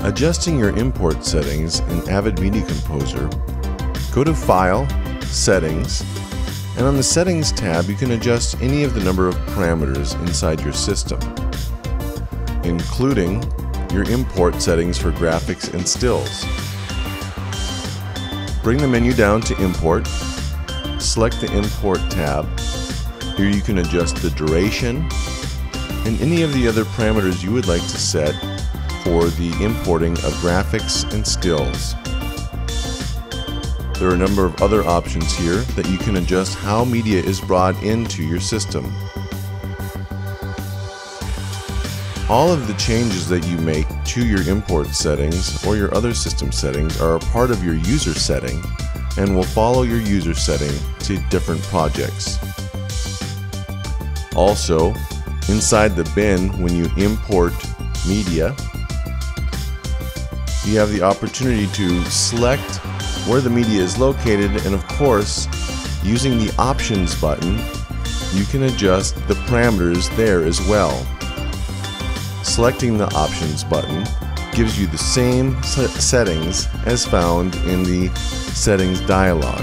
Adjusting your import settings in Avid Media Composer, go to File, Settings, and on the Settings tab you can adjust any of the number of parameters inside your system, including your import settings for graphics and stills. Bring the menu down to Import, select the Import tab. Here you can adjust the duration and any of the other parameters you would like to set for the importing of graphics and stills. There are a number of other options here that you can adjust how media is brought into your system. All of the changes that you make to your import settings or your other system settings are a part of your user setting and will follow your user setting to different projects. Also, inside the bin, when you import media, you have the opportunity to select where the media is located, and of course, using the Options button, you can adjust the parameters there as well. Selecting the Options button gives you the same settings as found in the Settings dialog.